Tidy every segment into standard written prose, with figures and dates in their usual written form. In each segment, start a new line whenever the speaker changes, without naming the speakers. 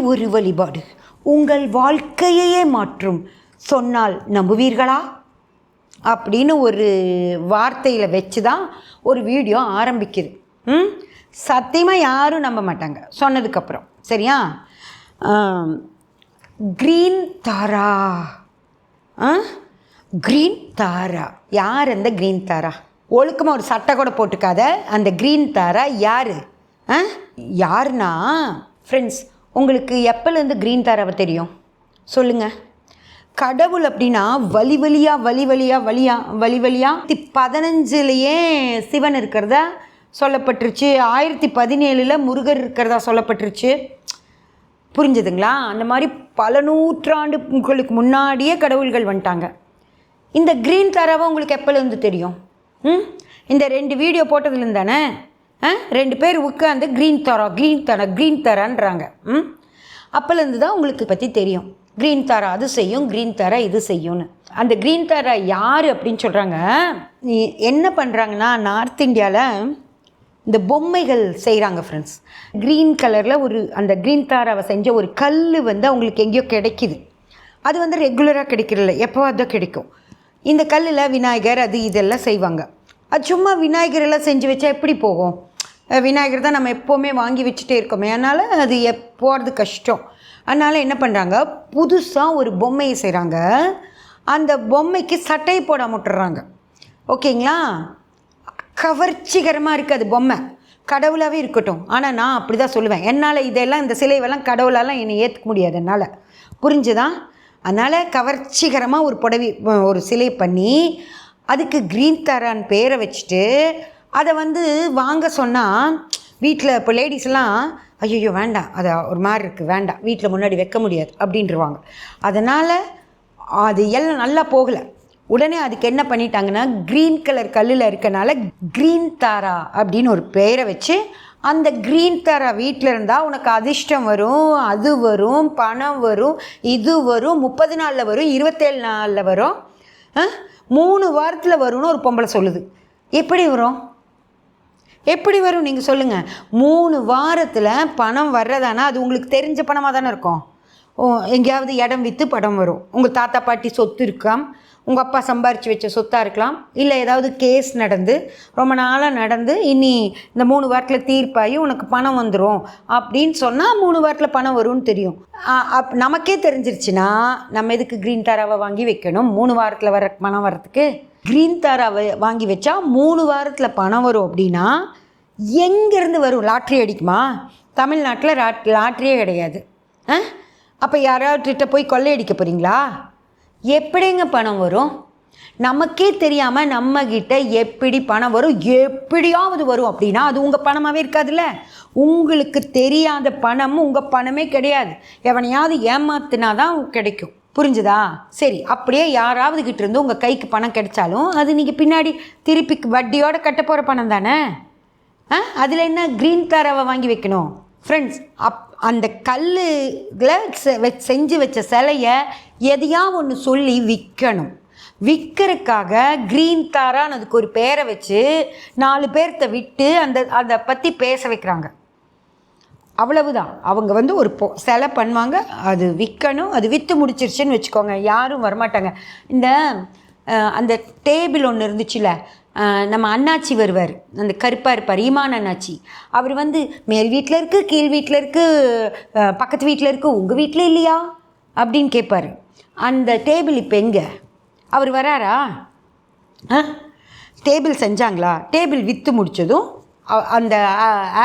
ஒரு வழிபாடு உங்கள் வாழ்க்கையையே மாற்றும், சொன்னால் நம்புவீர்களா அப்படின்னு ஒரு வார்த்தையில் வச்சு தான் ஒரு வீடியோ ஆரம்பிக்குது. சத்தியமாக யாரும் நம்ப மாட்டாங்க சொன்னதுக்கப்புறம். சரியா? க்ரீன் தாரா. க்ரீன் தாரா யார்? அந்த க்ரீன் தாரா ஒழுக்கமாக ஒரு சட்டை கூட போட்டுக்காத அந்த க்ரீன் தாரா யார்? யாருன்னா ஃப்ரெண்ட்ஸ், உங்களுக்கு எப்போலேருந்து க்ரீன் தாராவை தெரியும் சொல்லுங்கள்? கடவுள் அப்படின்னா வழி வழியாக 15லேயே சிவன் இருக்கிறதா சொல்லப்பட்டுருச்சு, 1017 முருகர் இருக்கிறதா சொல்லப்பட்டுருச்சு. புரிஞ்சுதுங்களா? அந்த மாதிரி பல நூற்றாண்டுகளுக்கு முன்னாடியே கடவுள்கள் வந்துட்டாங்க. இந்த க்ரீன் தாராவை உங்களுக்கு எப்போலேருந்து தெரியும்? இந்த 2 வீடியோ போட்டதுலேருந்து தானே 2 பேர் உட்காந்து க்ரீன் தாரான்றாங்க. அப்போலேருந்து தான் உங்களுக்கு பற்றி தெரியும். க்ரீன் தாரா அது செய்யும், க்ரீன் தாரா இது செய்யும்னு. அந்த க்ரீன் தாரா யார் அப்படின்னு சொல்கிறாங்க. என்ன பண்ணுறாங்கன்னா, நார்த் இந்தியாவில் இந்த பொம்மைகள் செய்கிறாங்க ஃப்ரெண்ட்ஸ். க்ரீன் கலரில் அந்த க்ரீன் தாராவை செஞ்ச ஒரு கல் அவங்களுக்கு எங்கேயோ கிடைக்கிது. அது ரெகுலராக கிடைக்கிறதில்ல, எப்போ தான் கிடைக்கும். இந்த கல்லில் விநாயகர் அது இதெல்லாம் செய்வாங்க. அது சும்மா விநாயகரெல்லாம் செஞ்சு வச்சா எப்படி போகும்? விநாயகர் தான் நம்ம எப்போவுமே வாங்கி வச்சுட்டே இருக்கோமே, அதனால் அது போகிறது கஷ்டம். அதனால் என்ன பண்ணுறாங்க, புதுசாக ஒரு பொம்மையை செய்கிறாங்க. அந்த பொம்மைக்கு சட்டை போட முட்டுறாங்க. ஓகேங்களா? கவர்ச்சிகரமாக இருக்குது அது பொம்மை, கடவுளாகவே இருக்கட்டும். ஆனால் நான் அப்படி தான் சொல்லுவேன். என்னால் இதெல்லாம் இந்த சிலைவெல்லாம் கடவுளாலாம் என்னை ஏற்றுக்க முடியாது என்னால். புரிஞ்சுதான்? அதனால் கவர்ச்சிகரமாக ஒரு சிலை பண்ணி அதுக்கு க்ரீன் தாரான்னு பேரை வச்சுட்டு அதை வாங்க சொன்னால் வீட்டில் இப்போ லேடிஸ்லாம் ஐயோ வேண்டாம், அது ஒரு மாதிரி இருக்குது, வேண்டாம், வீட்டில் முன்னாடி வைக்க முடியாது அப்படின்றவாங்க. அதனால் அது எல்லாம் நல்லா போகலை. உடனே அதுக்கு என்ன பண்ணிட்டாங்கன்னா, க்ரீன் கலர் கல்லில் இருக்கனால க்ரீன் தாரா அப்படின்னு ஒரு பேரை வச்சு, அந்த க்ரீன் தாரா வீட்டில் இருந்தால் உனக்கு அதிர்ஷ்டம் வரும், அது வரும், பணம் வரும், இது வரும், 30 நாளில் வரும், 27 நாளில் வரும், 3 வாரத்தில் வரும்னு ஒரு பொம்பளை சொல்லுது. எப்படி வரும் நீங்கள் சொல்லுங்கள்? 3 வாரத்தில் பணம் வர்றதானா அது உங்களுக்கு தெரிஞ்ச பணமாக தானே இருக்கும். எங்கேயாவது இடம் விற்று பணம் வரும். உங்கள் தாத்தா பாட்டி சொத்து இருக்கலாம், உங்கள் அப்பா சம்பாரித்து வச்ச சொத்தாக இருக்கலாம், இல்லை ஏதாவது கேஸ் நடந்து ரொம்ப நாளாக நடந்து இனி இந்த 3 வாரத்தில் தீர்ப்பாகி உனக்கு பணம் வந்துடும் அப்படின்னு சொன்னால் 3 வாரத்தில் பணம் வரும்னு தெரியும். நமக்கே தெரிஞ்சிருச்சுன்னா நம்ம எதுக்கு க்ரீன் தாராவை வாங்கி வைக்கணும்? 3 வாரத்தில் வர பணம் வர்றதுக்கு க்ரீன் தாராவை வாங்கி வச்சா 3 வாரத்தில் பணம் வரும். அப்படின்னா எங்கேருந்து வரும்? லாட்ரி அடிக்குமா? தமிழ்நாட்டில் லாட்ரியே கிடையாது. அப்போ யாராவதுகிட்ட போய் கொள்ளையடிக்க போகிறீங்களா? எப்படிங்க பணம் வரும்? நமக்கே தெரியாமல் நம்மக்கிட்ட எப்படி பணம் வரும்? எப்படியாவது வரும். அப்படின்னா அது உங்கள் பணமாகவே இருக்காதுல்ல. உங்களுக்கு தெரியாத பணம் உங்கள் பணமே கிடையாது. எவனையாவது ஏமாத்தினா தான் கிடைக்கும். புரிஞ்சுதா? சரி, அப்படியே யாராவது கிட்ட இருந்து உங்கள் கைக்கு பணம் கிடைச்சாலும் அது நீங்கள் பின்னாடி திருப்பி வட்டியோடு கட்ட போகிற பணம் தானே. அதில் என்ன க்ரீன் தாராவை வாங்கி வைக்கணும்? ஃப்ரெண்ட்ஸ், அந்த கல்லில் செஞ்சு வச்ச சிலையை எதையா ஒன்று சொல்லி விற்கணும். விற்கிறதுக்காக க்ரீன் தாரான்னு அதுக்கு ஒரு பேரை வச்சு 4 பேர்த்த விட்டு அதை பற்றி பேச வைக்கிறாங்க. அவ்வளவுதான். அவங்க ஒரு சிலை பண்ணுவாங்க, அது விற்கணும். அது விற்று முடிச்சிருச்சுன்னு வச்சுக்கோங்க, யாரும் வரமாட்டாங்க. அந்த டேபிள் ஒன்று இருந்துச்சுல, நம்ம அண்ணாச்சி வருவார், அந்த கருப்பாக இருப்பார், ஈமான் அண்ணாச்சி. அவர் மேல் வீட்டில் இருக்குது, கீழ் வீட்டில் இருக்குது, பக்கத்து வீட்டில் இருக்குது, உங்கள் வீட்டில் இல்லையா அப்படின்னு கேட்பார். அந்த டேபிள் இப்போ எங்கே? அவர் வராரா? டேபிள் செஞ்சாங்களா? டேபிள் விற்று முடித்ததும் அந்த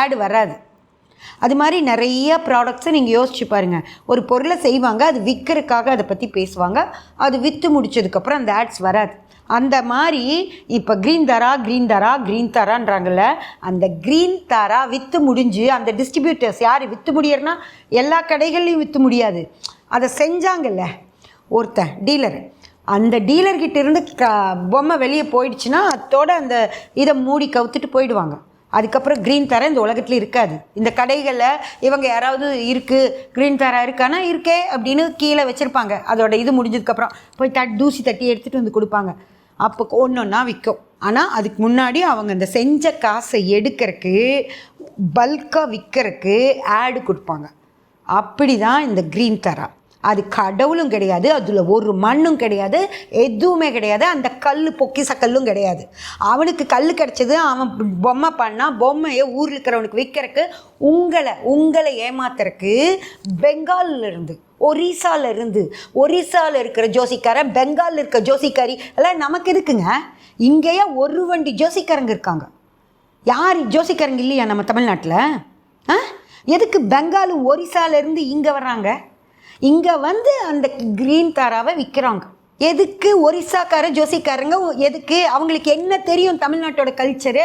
ஆடு வராது. அது மாதிரி நிறைய ப்ராடக்ட்ஸை நீங்கள் யோசிச்சு பாருங்கள். ஒரு பொருளை செய்வாங்க, அது விற்கிறதுக்காக அதை பற்றி பேசுவாங்க, அது விற்று முடித்ததுக்கப்புறம் அந்த ஆட்ஸ் வராது. அந்த மாதிரி இப்போ க்ரீன் தாரான்றாங்கல்ல, அந்த க்ரீன் தாரா விற்று முடிஞ்சு அந்த டிஸ்ட்ரிபியூட்டர்ஸ் யார் விற்று முடியறனா, எல்லா கடைகள்லையும் விற்று முடியாது. அதை செஞ்சாங்கல்ல ஒருத்தன் டீலர், அந்த டீலர்கிட்ட இருந்து பொம்மை வெளியே போயிடுச்சுன்னா அதோட அந்த இதை மூடி கவுத்துட்டு போயிடுவாங்க. அதுக்கப்புறம் க்ரீன் தாரா இந்த உலகத்தில் இருக்காது. இந்த கடைகளில் இவங்க யாராவது இருக்குது க்ரீன் தாரா இருக்கானா, இருக்கே அப்படின்னு கீழே வச்சுருப்பாங்க. அதோட இது முடிஞ்சதுக்கப்புறம் போய் தூசி தட்டி எடுத்துகிட்டு கொடுப்பாங்க. அப்போ ஒன்றா விற்கும். ஆனால் அதுக்கு முன்னாடி அவங்க அந்த செஞ்ச காசை எடுக்கிறதுக்கு பல்காக விற்கிறதுக்கு ஆடு கொடுப்பாங்க. அப்படி தான் இந்த க்ரீன் தாரா. அது கடவுளும் கிடையாது, அதில் ஒரு மண்ணும் கிடையாது, எதுவுமே கிடையாது. அந்த கல் பொக்கிச கல்லும் கிடையாது. அவனுக்கு கல் கிடச்சது, அவன் பொம்மை பண்ணால் பொம்மையை ஊரில் இருக்கிறவனுக்கு விற்கிறக்கு, உங்களை ஏமாத்துறக்கு பெங்காலிருந்து ஒரிசாவில் இருக்கிற ஜோசிக்காரன், பெங்காலில் இருக்கிற ஜோசிக்காரி எல்லாம் நமக்கு எதுக்குங்க? இங்கேயே ஒரு வண்டி ஜோசிக்காரங்க இருக்காங்க. யார் ஜோசிக்காரங்க இல்லையா நம்ம தமிழ்நாட்டில்? எதுக்கு பெங்கால் ஒரிசாலேருந்து இங்கே வர்றாங்க? இங்கே வந்து அந்த க்ரீன் தாராவை விற்கிறாங்க. எதுக்கு? ஒரிசாக்கார ஜோசிக்காரங்க எதுக்கு? அவங்களுக்கு என்ன தெரியும் தமிழ்நாட்டோட கல்ச்சரு?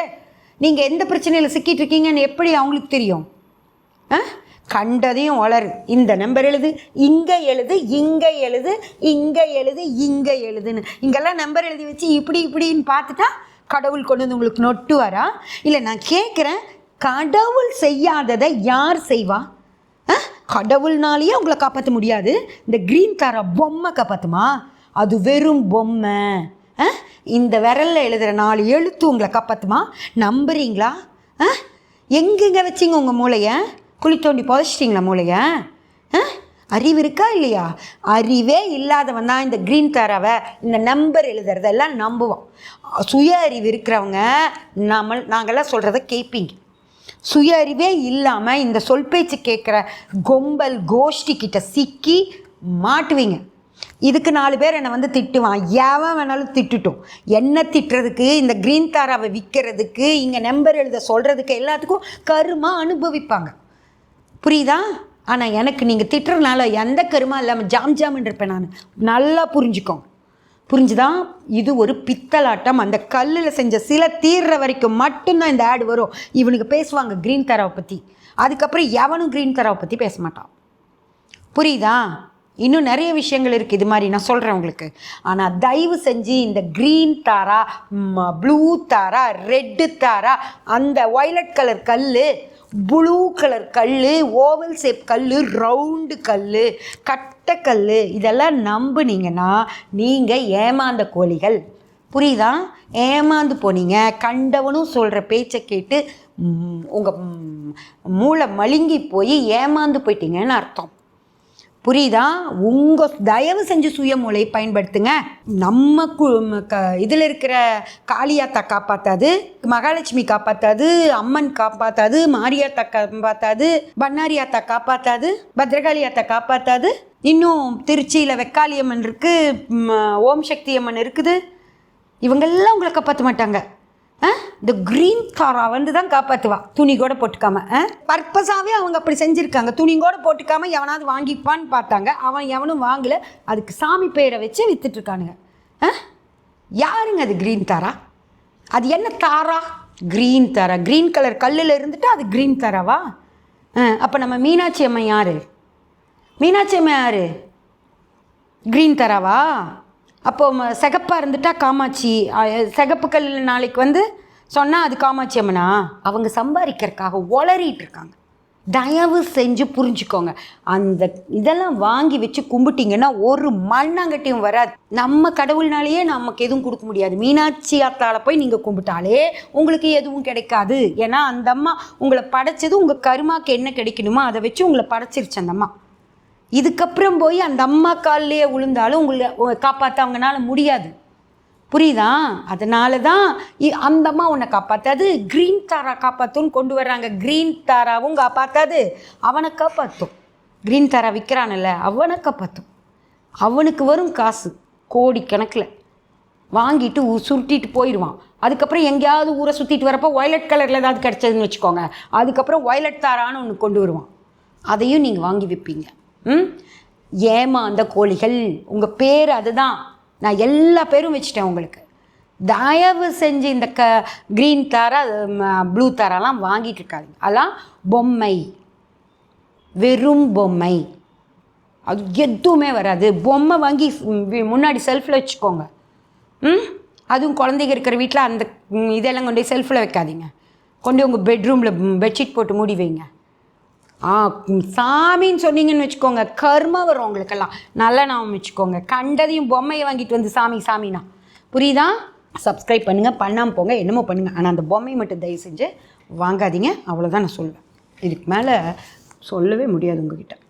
நீங்கள் எந்த பிரச்சனையில் சிக்கிட்டு இருக்கீங்கன்னு எப்படி அவங்களுக்கு தெரியும்? கண்டதையும் வளரு. இந்த நம்பர் எழுது, இங்கே எழுது, இங்கே எழுது, இங்கே எழுது, இங்கே எழுதுன்னு இங்கெல்லாம் நம்பர் எழுதி வச்சு இப்படின்னு பார்த்துட்டா கடவுள் கொண்டு வந்து உங்களுக்கு நொட்டுவாரா? இல்லை, நான் கேட்குறேன், கடவுள் செய்யாததை யார் செய்வா? கடவுள்னாலேயே உங்களை காப்பாற்ற முடியாது. இந்த க்ரீன் தாரா பொம்மை காப்பாற்றுமா? அது வெறும் பொம்மை. இந்த விரலில் எழுதுகிற 4 எழுத்து உங்களை காப்பாற்றுமா? நம்புறீங்களா? எங்கெங்க வச்சிங்க உங்கள் மூளையை? குழி தோண்டி புதைச்சிட்டிங்களா மூளையை? அறிவு இருக்கா இல்லையா? அறிவே இல்லாதவன் தான் இந்த க்ரீன் தாராவை, இந்த நம்பர் எழுதுறதெல்லாம் நம்புவான். சுய அறிவு இருக்கிறவங்க நாங்கள்லாம் சொல்கிறத கேட்பீங்க. சுய அறிவே இல்லாமல் இந்த சொல் பேச்சு கேட்குற கொம்பல் கோஷ்டிக்கிட்ட சிக்கி மாட்டுவீங்க. இதுக்கு 4 பேர் என்னை வந்து திட்டுவான். எவன் வேணாலும் திட்டுட்டும். என்ன திட்டுறதுக்கு, இந்த க்ரீன் தாராவை விற்கிறதுக்கு, இங்கே நம்பர் எழுத சொல்கிறதுக்கு, எல்லாத்துக்கும் கருமா அனுபவிப்பாங்க. புரியுதா? ஆனால் எனக்கு நீங்கள் திட்டுறதுனால எந்த கருமா இல்லாமல் ஜாம்னு இருப்பேன் நான். நல்லா புரிஞ்சுக்கோங்க. புரிஞ்சுதான்? இது ஒரு பித்தலாட்டம். அந்த கல்லில் செஞ்ச சில தீர்ற வரைக்கும் மட்டும்தான் இந்த ஆடு வரும். இவனுக்கு பேசுவாங்க க்ரீன் தாராவை பற்றி. அதுக்கப்புறம் எவனும் க்ரீன் தாராவை பற்றி பேச மாட்டான். புரியுதா? இன்னும் நிறைய விஷயங்கள் இருக்குது இது மாதிரி, நான் சொல்கிறேன் உங்களுக்கு. ஆனால் தயவு செஞ்சு இந்த க்ரீன் தாரா, ப்ளூ தாரா, ரெட்டு தாரா, அந்த வயலட் கலர் கல், ப்ளூ கலர் கல், ஓவல் ஷேப் கல், ரவுண்டு கல், கட்டக்கல், இதெல்லாம் நம்புனீங்கன்னா நீங்கள் ஏமாந்த கோழிகள். புரியுதா? ஏமாந்து போனீங்க. கண்டவனும் சொல்கிற பேச்சை கேட்டு உங்கள் மூளை மழுங்கி போய் ஏமாந்து போயிட்டீங்கன்னு அர்த்தம். புரியுதா? தயவு செஞ்சு சுய மூளையை பயன்படுத்துங்க. நம்ம இதில் இருக்கிற காளியாத்தா காப்பாற்றாது, மகாலட்சுமி காப்பாற்றாது, அம்மன் காப்பாற்றாது, மாரியாத்தா காப்பாற்றாது, பண்ணாரியாத்தா காப்பாற்றாது, பத்ரகாளியாத்தா காப்பாற்றாது. இன்னும் திருச்சியில் வெக்காளியம்மன் இருக்குது, ஓம் சக்தி அம்மன் இருக்குது. இவங்கெல்லாம் உங்களை காப்பாற்ற மாட்டாங்க. இந்த க்ரீன் தாரா வந்து தான் காப்பாற்றுவா, துணி கூட போட்டுக்காம. பர்பஸாகவே அவங்க அப்படி செஞ்சுருக்காங்க. துணி கூட போட்டுக்காமல் எவனாவது வாங்கிப்பான்னு பார்த்தாங்க. அவன் எவனும் வாங்கலை. அதுக்கு சாமி பேரை வச்சு விற்றுட்ருக்கானுங்க. யாருங்க அது க்ரீன் தாரா? அது என்ன தாரா? க்ரீன் தாரா. க்ரீன் கலர் கல்லில் இருந்துட்டு அது க்ரீன் தாராவா? அப்போ நம்ம மீனாட்சி அம்மன் யார்? மீனாட்சி அம்மன் யார்? க்ரீன் தாராவா? அப்போ சிகப்பாக இருந்துட்டா காமாட்சி, சிகப்பு கல் நாளைக்கு வந்து சொன்னால் அது காமாட்சி அம்மனா? அவங்க சம்பாதிக்கிறதுக்காக உளறிட்டு இருக்காங்க. தயவு செஞ்சு புரிஞ்சுக்கோங்க. அந்த இதெல்லாம் வாங்கி வச்சு கும்பிட்டிங்கன்னா ஒரு மண்ணாங்கட்டியும் வராது. நம்ம கடவுள்னாலேயே நமக்கு எதுவும் கொடுக்க முடியாது. மீனாட்சி அத்தால போய் நீங்கள் கும்பிட்டாலே உங்களுக்கு எதுவும் கிடைக்காது. ஏன்னா அந்த அம்மா உங்களை படைச்சது உங்கள் கருமாக்கு என்ன கிடைக்கணுமோ அதை வச்சு உங்களை படைச்சிருச்சு அந்த அம்மா. இதுக்கப்புறம் போய் அந்த அம்மா காலிலேயே விழுந்தாலும் உங்களை காப்பாற்ற அவங்களால முடியாது. புரியுதா? அதனால தான் அந்த அம்மா உன்னை காப்பாற்றாது, க்ரீன் தாரா காப்பாற்றுன்னு கொண்டு வர்றாங்க. க்ரீன் தாராவும் காப்பாற்றாது, அவனை காப்பாற்றும். க்ரீன் தாரா விற்கிறான்ல, அவனை காப்பாற்றும். அவனுக்கு வரும் காசு கோடிக்கணக்கில் வாங்கிட்டு சுருட்டிட்டு போயிடுவான். அதுக்கப்புறம் எங்கேயாவது ஊரை சுற்றிட்டு வரப்போ வயலட் கலரில் ஏதாவது கிடச்சதுன்னு வச்சுக்கோங்க, அதுக்கப்புறம் வயலட் தாரான்னு ஒன்று கொண்டு வருவான். அதையும் நீங்கள் வாங்கி விற்பீங்க. ஏமாந்த கோழிகள். உங்கள் பேர் அதுதான். நான் எல்லா பேரும் வச்சுட்டேன் உங்களுக்கு. தயவு செஞ்சு இந்த க்ரீன் தாரா, ப்ளூ தாராலாம் வாங்கிட்டு இருக்காங்க. அதெல்லாம் பொம்மை, வெறும் பொம்மை. அது எதுவுமே வராது. பொம்மை வாங்கி முன்னாடி செல்ஃபில் வச்சுக்கோங்க. அதுவும் குழந்தைங்க இருக்கிற வீட்டில் அந்த இதெல்லாம் கொண்டு போய் செல்ஃபில் வைக்காதீங்க. கொண்டு உங்கள் பெட்ரூமில் பெட்ஷீட் போட்டு மூடி வைங்க. சாமின்னு சொன்னீங்கன்னு வச்சுக்கோங்க, கர்மா வரும் உங்களுக்கெல்லாம். நல்லா நான் வச்சுக்கோங்க. கண்டதையும் பொம்மையை வாங்கிட்டு வந்து சாமினா புரியுதா? சப்ஸ்கிரைப் பண்ணுங்கள், பண்ணாமல் போங்க, என்னமோ பண்ணுங்கள். ஆனால் அந்த பொம்மையை மட்டும் தயவு செஞ்சு வாங்காதீங்க. அவ்வளோதான் நான் சொல்லுவேன். இதுக்கு மேலே சொல்லவே முடியாது உங்ககிட்ட.